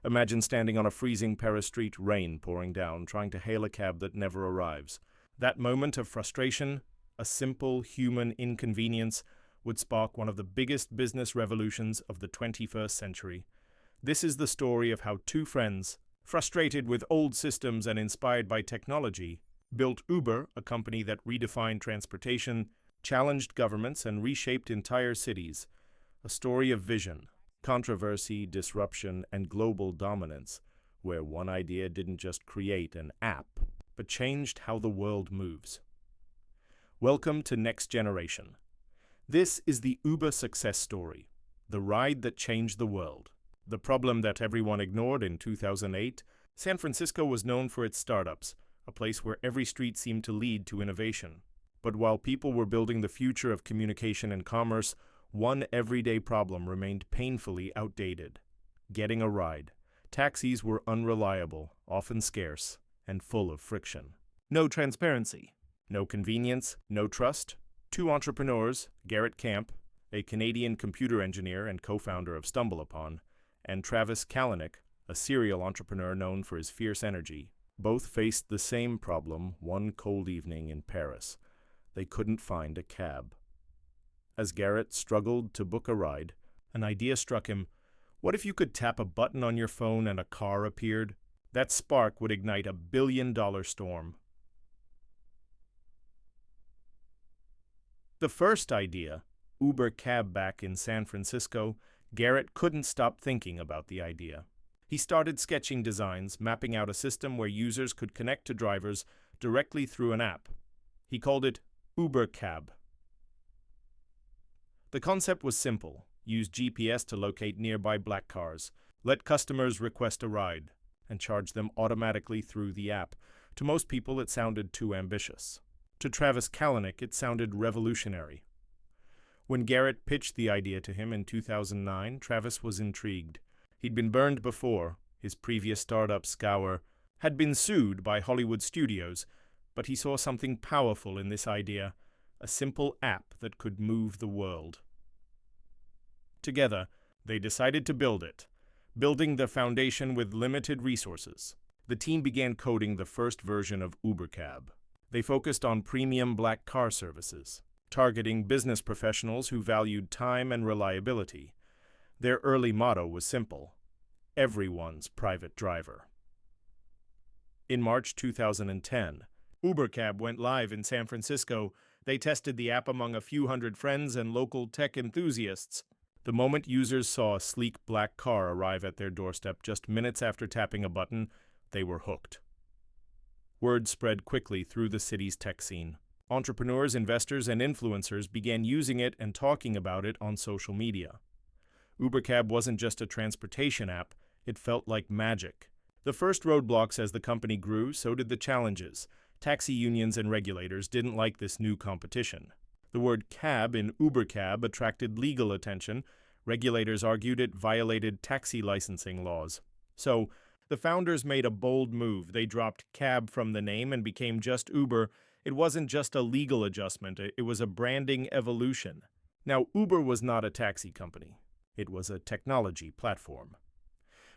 Imagine standing on a freezing Paris street, rain pouring down, trying to hail a cab that never arrives. That moment of frustration, a simple human inconvenience, would spark one of the biggest business revolutions of the 21st century. This is the story of how two friends, frustrated with old systems and inspired by technology, built Uber, a company that redefined transportation, challenged governments, and reshaped entire cities. A story of vision, controversy, disruption, and global dominance, where one idea didn't just create an app, but changed how the world moves. Welcome to Next Generation. This is the Uber success story, the ride that changed the world. The problem that everyone ignored in 2008, San Francisco was known for its startups, a place where every street seemed to lead to innovation. But while people were building the future of communication and commerce, one everyday problem remained painfully outdated: getting a ride. Taxis were unreliable, often scarce, and full of friction. No transparency, no convenience, no trust. Two entrepreneurs, Garrett Camp, a Canadian computer engineer and co-founder of StumbleUpon, and Travis Kalanick, a serial entrepreneur known for his fierce energy, both faced the same problem one cold evening in Paris. They couldn't find a cab. As Garrett struggled to book a ride, an idea struck him. What if you could tap a button on your phone and a car appeared? That spark would ignite a billion-dollar storm. The first idea, Uber Cab, back in San Francisco, Garrett couldn't stop thinking about the idea. He started sketching designs, mapping out a system where users could connect to drivers directly through an app. He called it Uber Cab. The concept was simple: use GPS to locate nearby black cars, let customers request a ride, and charge them automatically through the app. To most people, it sounded too ambitious. To Travis Kalanick, it sounded revolutionary. When Garrett pitched the idea to him in 2009, Travis was intrigued. He'd been burned before. His previous startup, Scour, had been sued by Hollywood studios, but he saw something powerful in this idea: a simple app that could move the world. Together, they decided to build it, building the foundation with limited resources. The team began coding the first version of Uber Cab. They focused on premium black car services, targeting business professionals who valued time and reliability. Their early motto was simple: everyone's private driver. In March 2010, Uber Cab went live in San Francisco. They tested the app among a few hundred friends and local tech enthusiasts. The moment users saw a sleek black car arrive at their doorstep just minutes after tapping a button, they were hooked. Word spread quickly through the city's tech scene. Entrepreneurs, investors, and influencers began using it and talking about it on social media. Uber Cab wasn't just a transportation app, it felt like magic. The first roadblocks as the company grew, so did the challenges. Taxi unions and regulators didn't like this new competition. The word cab in Uber Cab attracted legal attention. Regulators argued it violated taxi licensing laws. So, the founders made a bold move. They dropped cab from the name and became just Uber. It wasn't just a legal adjustment, it was a branding evolution. Now, Uber was not a taxi company. It was a technology platform.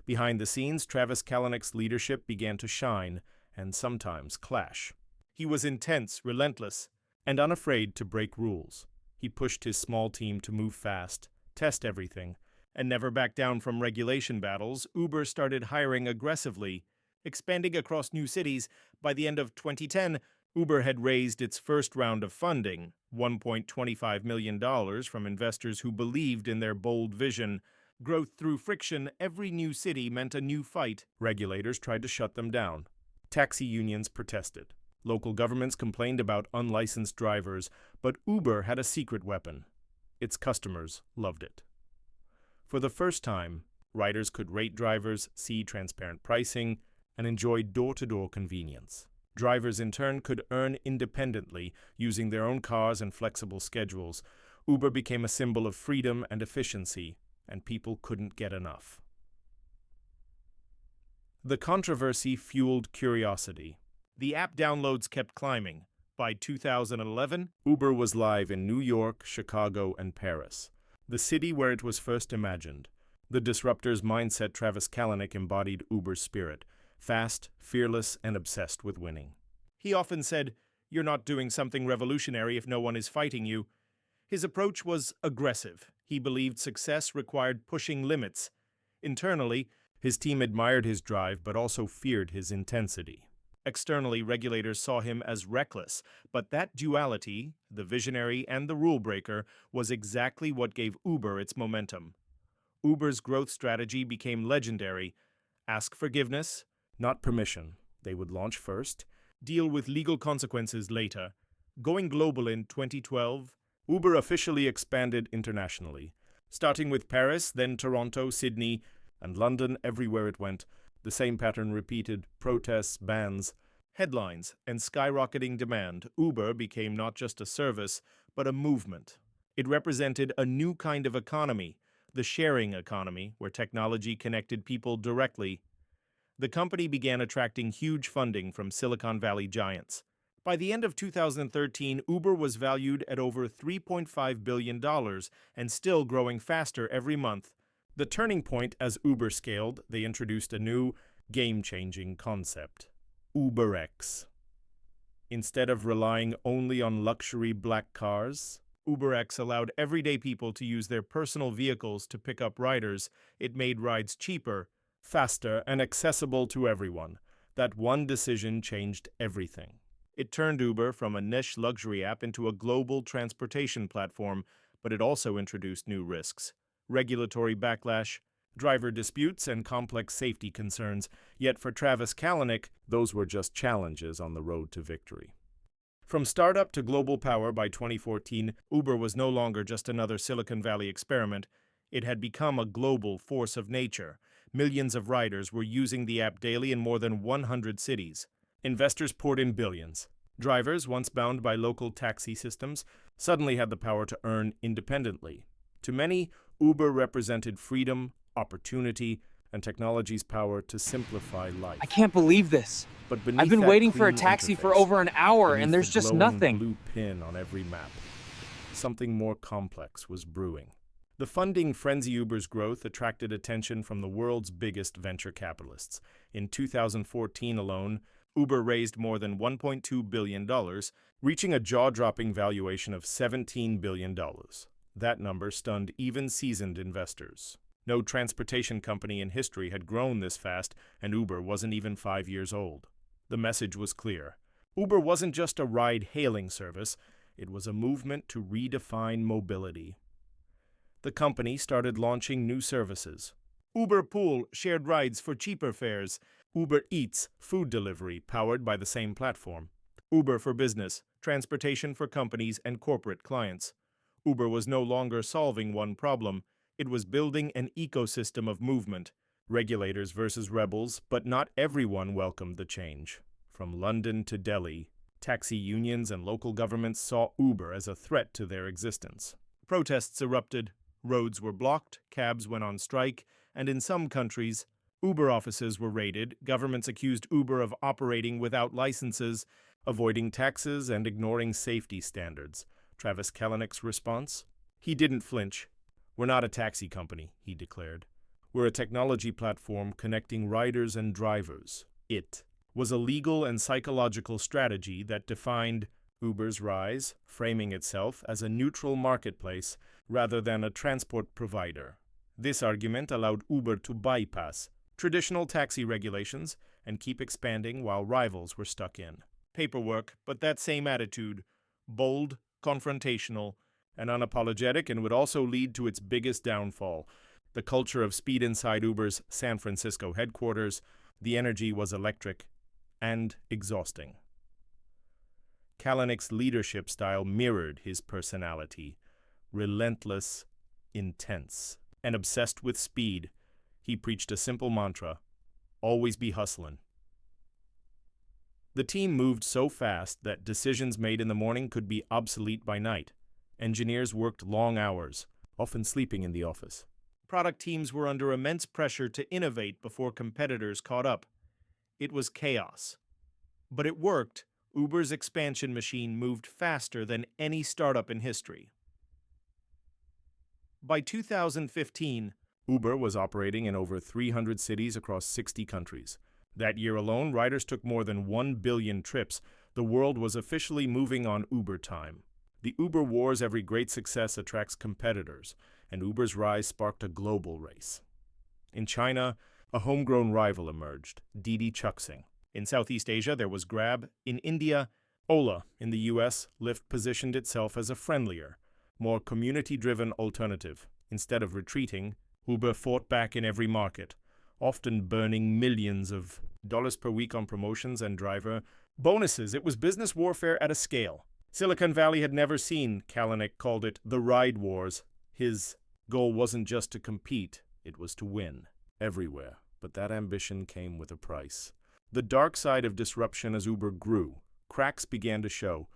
Behind the scenes, Travis Kalanick's leadership began to shine and sometimes clash. He was intense, relentless, and unafraid to break rules. He pushed his small team to move fast, test everything, and never back down from regulation battles. Uber started hiring aggressively, expanding across new cities. By the end of 2010, Uber had raised its first round of funding, $1.25 million, from investors who believed in their bold vision. Growth through friction, every new city meant a new fight. Regulators tried to shut them down. Taxi unions protested. Local governments complained about unlicensed drivers, but Uber had a secret weapon. Its customers loved it. For the first time, riders could rate drivers, see transparent pricing, and enjoy door-to-door convenience. Drivers, in turn, could earn independently, using their own cars and flexible schedules. Uber became a symbol of freedom and efficiency, and people couldn't get enough. The controversy fueled curiosity. The app downloads kept climbing. By 2011, Uber was live in New York, Chicago, and Paris, the city where it was first imagined. The disruptor's mindset Travis Kalanick embodied Uber's spirit, fast, fearless, and obsessed with winning. He often said, "You're not doing something revolutionary if no one is fighting you." His approach was aggressive. He believed success required pushing limits. Internally, his team admired his drive but also feared his intensity. Externally, regulators saw him as reckless, but that duality, the visionary and the rule breaker, was exactly what gave Uber its momentum. Uber's growth strategy became legendary. Ask forgiveness, not permission. They would launch first, deal with legal consequences later. Going global in 2012, Uber officially expanded internationally. Starting with Paris, then Toronto, Sydney, and London, everywhere it went, the same pattern repeated: protests, bans, headlines, and skyrocketing demand. Uber became not just a service, but a movement. It represented a new kind of economy, the sharing economy, where technology connected people directly. The company began attracting huge funding from Silicon Valley giants. By the end of 2013, Uber was valued at over $3.5 billion and still growing faster every month. The turning point as Uber scaled, they introduced a new, game-changing concept: UberX. Instead of relying only on luxury black cars, UberX allowed everyday people to use their personal vehicles to pick up riders. It made rides cheaper, faster, and accessible to everyone. That one decision changed everything. It turned Uber from a niche luxury app into a global transportation platform, but it also introduced new risks: regulatory backlash, driver disputes, and complex safety concerns. Yet for Travis Kalanick, those were just challenges on the road to victory. From startup to global power by 2014, Uber was no longer just another Silicon Valley experiment. It had become a global force of nature. Millions of riders were using the app daily in more than 100 cities. Investors poured in billions. Drivers, once bound by local taxi systems, suddenly had the power to earn independently. To many, Uber represented freedom, opportunity, and technology's power to simplify life. I can't believe this. But beneath I've been that waiting for a clean taxi for interface, over an hour, beneath and there's the just glowing nothing. blue pin on every map, something more complex was brewing. The funding frenzy Uber's growth attracted attention from the world's biggest venture capitalists. In 2014 alone, Uber raised more than $1.2 billion, reaching a jaw-dropping valuation of $17 billion. That number stunned even seasoned investors. No transportation company in history had grown this fast, and Uber wasn't even 5 years old. The message was clear. Uber wasn't just a ride-hailing service, it was a movement to redefine mobility. The company started launching new services: Uber Pool, shared rides for cheaper fares; Uber Eats, food delivery powered by the same platform; Uber for Business, transportation for companies and corporate clients. Uber was no longer solving one problem, it was building an ecosystem of movement. Regulators versus rebels, but not everyone welcomed the change. From London to Delhi, taxi unions and local governments saw Uber as a threat to their existence. Protests erupted, roads were blocked, cabs went on strike, and in some countries, Uber offices were raided. Governments accused Uber of operating without licenses, avoiding taxes, and ignoring safety standards. Travis Kalanick's response? He didn't flinch. "We're not a taxi company," he declared. "We're a technology platform connecting riders and drivers." It was a legal and psychological strategy that defined Uber's rise, framing itself as a neutral marketplace rather than a transport provider. This argument allowed Uber to bypass traditional taxi regulations and keep expanding while rivals were stuck in. Paperwork, but that same attitude: bold, confrontational, and unapologetic, and would also lead to its biggest downfall: the culture of speed inside Uber's San Francisco headquarters. The energy was electric and exhausting. Kalanick's leadership style mirrored his personality: relentless, intense, and obsessed with speed. He preached a simple mantra: always be hustlin'. The team moved so fast that decisions made in the morning could be obsolete by night. Engineers worked long hours, often sleeping in the office. Product teams were under immense pressure to innovate before competitors caught up. It was chaos. But it worked. Uber's expansion machine moved faster than any startup in history. By 2015, Uber was operating in over 300 cities across 60 countries. That year alone, riders took more than 1 billion trips. The world was officially moving on Uber time. The Uber wars, every great success attracts competitors, and Uber's rise sparked a global race. In China, a homegrown rival emerged, Didi Chuxing. In Southeast Asia, there was Grab. In India, Ola. In the US, Lyft positioned itself as a friendlier, more community-driven alternative. Instead of retreating, Uber fought back in every market, often burning millions of dollars per week on promotions and driver bonuses. It was business warfare at a scale Silicon Valley had never seen. Kalanick called it the ride wars. His goal wasn't just to compete, it was to win. Everywhere. But that ambition came with a price. The dark side of disruption as Uber grew. Cracks began to show.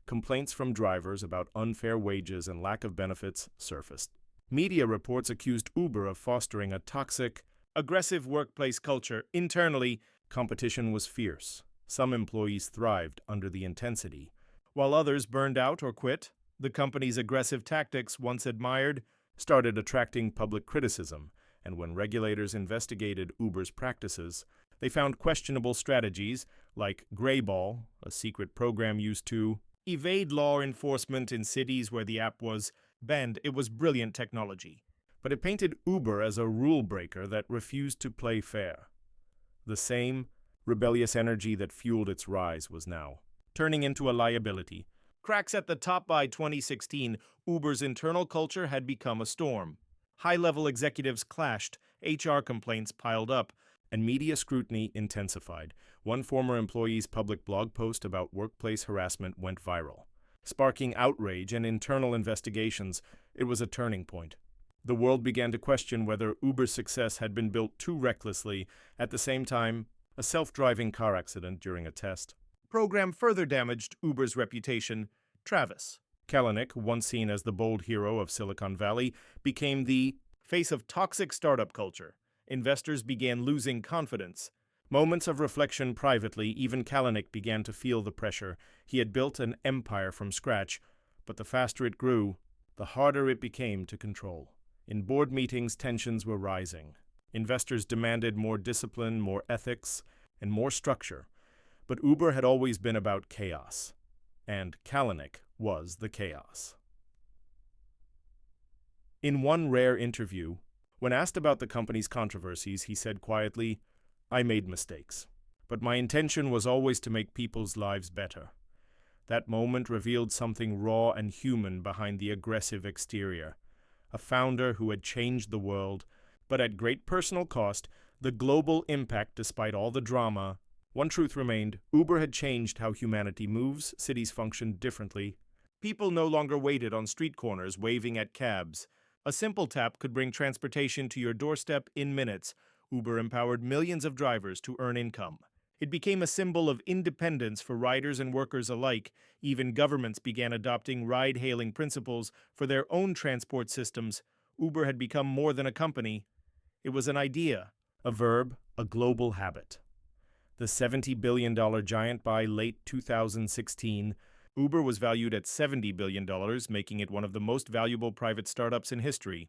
Complaints from drivers about unfair wages and lack of benefits surfaced. Media reports accused Uber of fostering a toxic, aggressive workplace culture. Internally, competition was fierce. Some employees thrived under the intensity, while others burned out or quit. The company's aggressive tactics, once admired, started attracting public criticism, and when regulators investigated Uber's practices, they found questionable strategies like Grayball, a secret program used to evade law enforcement in cities where the app was banned. It was brilliant technology, but it painted Uber as a rule breaker that refused to play fair. The same rebellious energy that fueled its rise was now turning into a liability. Cracks at the top. By 2016, Uber's internal culture had become a storm. High-level executives clashed, HR complaints piled up, and media scrutiny intensified. One former employee's public blog post about workplace harassment went viral, sparking outrage and internal investigations. It was a turning point. The world began to question whether Uber's success had been built too recklessly. At the same time, a self-driving car accident during a test program further damaged Uber's reputation. Travis Kalanick, once seen as the bold hero of Silicon Valley, became the face of toxic startup culture. Investors began losing confidence. Moments of reflection privately, even Kalanick began to feel the pressure. He had built an empire from scratch, but the faster it grew, the harder it became to control. In board meetings, tensions were rising. Investors demanded more discipline, more ethics, and more structure. But Uber had always been about chaos, and Kalanick was the chaos. In one rare interview, when asked about the company's controversies, he said quietly, "I made mistakes, but my intention was always to make people's lives better." That moment revealed something raw and human behind the aggressive exterior. A founder who had changed the world, but at great personal cost. The global impact, despite all the drama. One truth remained: Uber had changed how humanity moves. Cities functioned differently. People no longer waited on street corners waving at cabs. A simple tap could bring transportation to your doorstep in minutes. Uber empowered millions of drivers to earn income. It became a symbol of independence for riders and workers alike. Even governments began adopting ride-hailing principles for their own transport systems. Uber had become more than a company. It was an idea, a verb, a global habit. The $70 billion giant. By late 2016, Uber was valued at $70 billion, making it one of the most valuable private startups in history.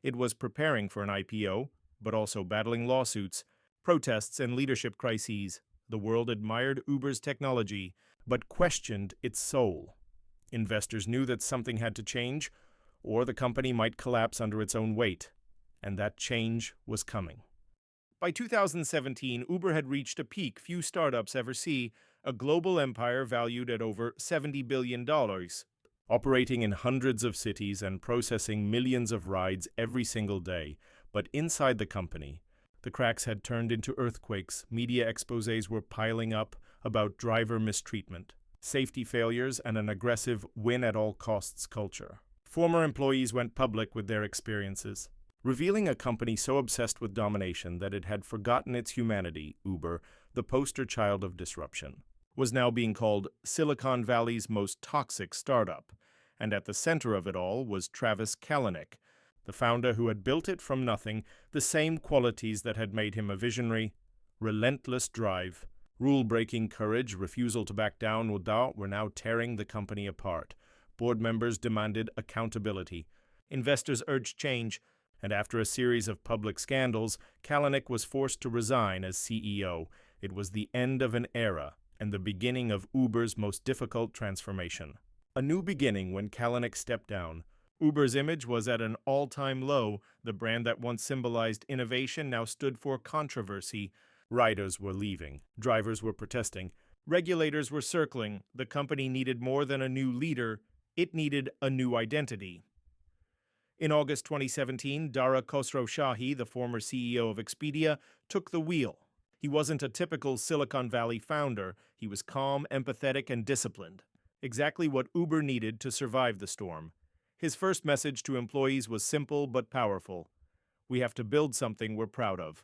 It was preparing for an IPO, but also battling lawsuits, protests, and leadership crises. The world admired Uber's technology, but questioned its soul. Investors knew that something had to change, or the company might collapse under its own weight, and that change was coming. By 2017, Uber had reached a peak few startups ever see, a global empire valued at over $70 billion, operating in hundreds of cities and processing millions of rides every single day. But inside the company, the cracks had turned into earthquakes. Media exposés were piling up about driver mistreatment, safety failures, and an aggressive win-at-all-costs culture. Former employees went public with their experiences, revealing a company so obsessed with domination that it had forgotten its humanity. Uber, the poster child of disruption, was now being called Silicon Valley's most toxic startup, and at the center of it all was Travis Kalanick, the founder who had built it from nothing. The same qualities that had made him a visionary: relentless drive, rule-breaking courage, refusal to back down, were now tearing the company apart. Board members demanded accountability. Investors urged change. And after a series of public scandals, Kalanick was forced to resign as CEO. It was the end of an era and the beginning of Uber's most difficult transformation. A new beginning when Kalanick stepped down. Uber's image was at an all-time low. The brand that once symbolized innovation now stood for controversy. Riders were leaving. Drivers were protesting. Regulators were circling. The company needed more than a new leader. It needed a new identity. In August 2017, Dara Khosrowshahi, the former CEO of Expedia, took the wheel. He wasn't a typical Silicon Valley founder. He was calm, empathetic, and disciplined. Exactly what Uber needed to survive the storm. His first message to employees was simple but powerful. We have to build something we're proud of.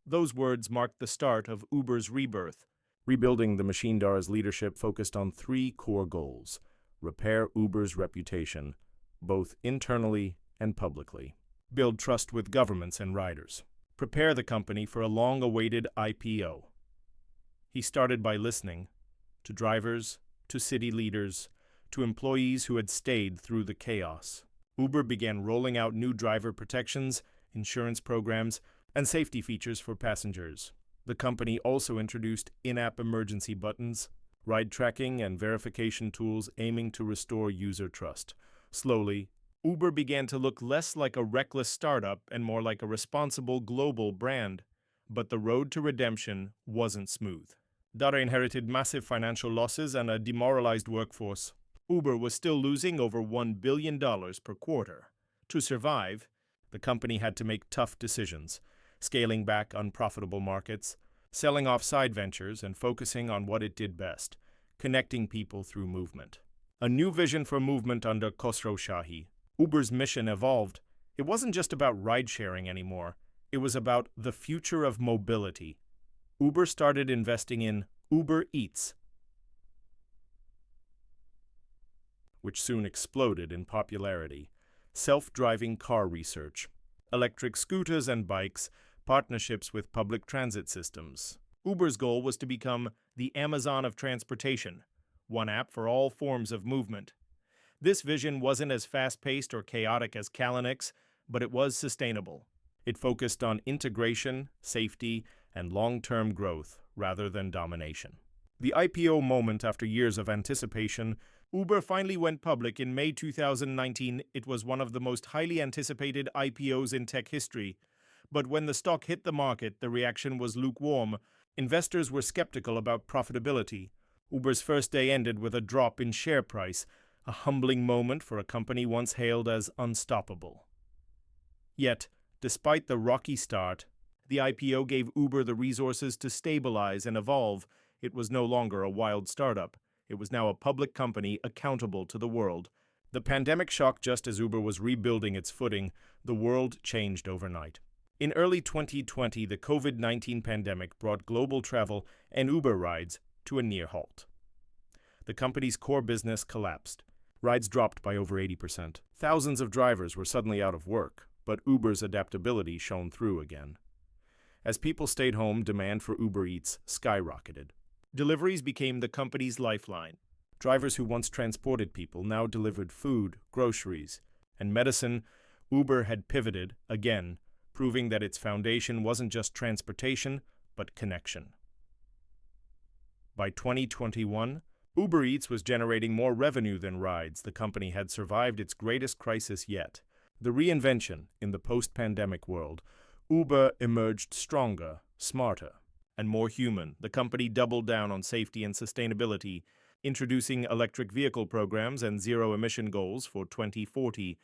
Those words marked the start of Uber's rebirth. Rebuilding the Machine Dara's leadership focused on three core goals: repair Uber's reputation, both internally and publicly; build trust with governments and riders; prepare the company for a long-awaited IPO. He started by listening to drivers, to city leaders, to employees who had stayed through the chaos. Uber began rolling out new driver protections, insurance programs, and safety features for passengers. The company also introduced in-app emergency buttons, ride tracking, and verification tools aiming to restore user trust. Slowly, Uber began to look less like a reckless startup and more like a responsible global brand. But the road to redemption wasn't smooth. Dara inherited massive financial losses and a demoralized workforce. Uber was still losing over $1 billion per quarter. To survive, the company had to make tough decisions, scaling back unprofitable markets, selling off side ventures, and focusing on what it did best: connecting people through movement. A new vision for movement under Khosrowshahi. Uber's mission evolved. It wasn't just about ride-sharing anymore. It was about the future of mobility. Uber started investing in Uber Eats, which soon exploded in popularity. Self-driving car research, electric scooters and bikes, partnerships with public transit systems. Uber's goal was to become the Amazon of transportation, one app for all forms of movement. This vision wasn't as fast-paced or chaotic as Kalanick's, but it was sustainable. It focused on integration, safety, and long-term growth rather than domination. The IPO moment after years of anticipation, Uber finally went public in May 2019. It was one of the most highly anticipated IPOs in tech history. But when the stock hit the market, the reaction was lukewarm. Investors were skeptical about profitability. Uber's first day ended with a drop in share price, a humbling moment for a company once hailed as unstoppable. Yet, despite the rocky start, the IPO gave Uber the resources to stabilize and evolve. It was no longer a wild startup. It was now a public company accountable to the world. The pandemic shocked just as Uber was rebuilding its footing. The world changed overnight. In early 2020, the COVID-19 pandemic brought global travel and Uber rides to a near halt. The company's core business collapsed. Rides dropped by over 80%. Thousands of drivers were suddenly out of work, but Uber's adaptability shone through again. As people stayed home, demand for Uber Eats skyrocketed. Deliveries became the company's lifeline. Drivers who once transported people now delivered food, groceries, and medicine. Uber had pivoted again, proving that its foundation wasn't just transportation, but connection. By 2021, Uber Eats was generating more revenue than rides. The company had survived its greatest crisis yet. The reinvention in the post-pandemic world. Uber emerged stronger, smarter, and more human. The company doubled down on safety and sustainability, introducing electric vehicle programs and zero-emission goals for 2040.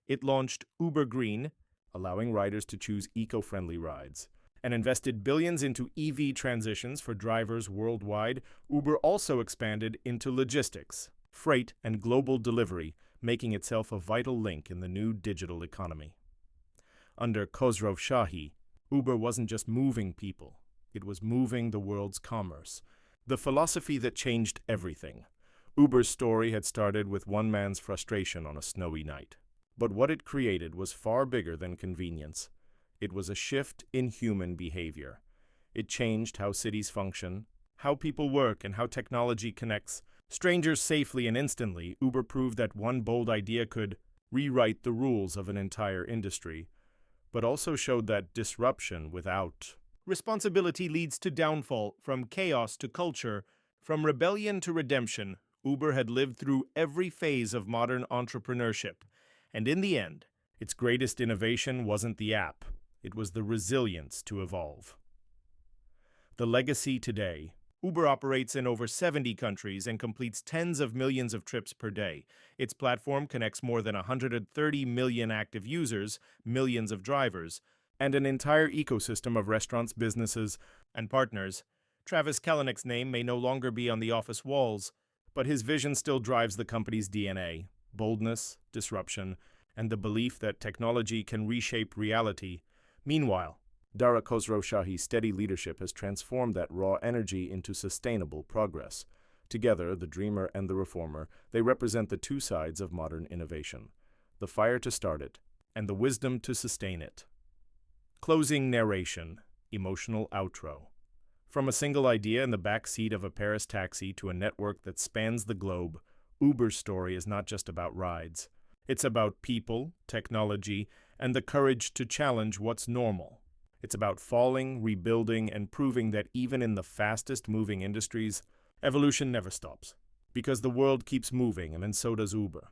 It launched Uber Green, allowing riders to choose eco-friendly rides, and invested billions into EV transitions for drivers worldwide. Uber also expanded into logistics, freight, and global delivery, making itself a vital link in the new digital economy. Under Khosrowshahi, Uber wasn't just moving people, it was moving the world's commerce. The philosophy that changed everything. Uber's story had started with one man's frustration on a snowy night. But what it created was far bigger than convenience. It was a shift in human behavior. It changed how cities function, how people work, and how technology connects strangers safely and instantly. Uber proved that one bold idea could rewrite the rules of an entire industry, but also showed that disruption without responsibility leads to downfall. From chaos to culture, from rebellion to redemption, Uber had lived through every phase of modern entrepreneurship. And in the end, its greatest innovation wasn't the app, it was the resilience to evolve. The legacy today. Uber operates in over 70 countries and completes tens of millions of trips per day. Its platform connects more than 130 million active users, millions of drivers, and an entire ecosystem of restaurants, businesses, and partners. Travis Kalanick's name may no longer be on the office walls, but his vision still drives the company's DNA: boldness, disruption, and the belief that technology can reshape reality. Meanwhile, Dara Khosrowshahi's steady leadership has transformed that raw energy into sustainable progress. Together, the dreamer and the reformer, they represent the two sides of modern innovation: the fire to start it, and the wisdom to sustain it. Closing narration, emotional outro. From a single idea in the back seat of a Paris taxi to a network that spans the globe, Uber's story is not just about rides. It's about people, technology, and the courage to challenge what's normal. It's about falling, rebuilding, and proving that even in the fastest-moving industries, evolution never stops. Because the world keeps moving, and so does Uber.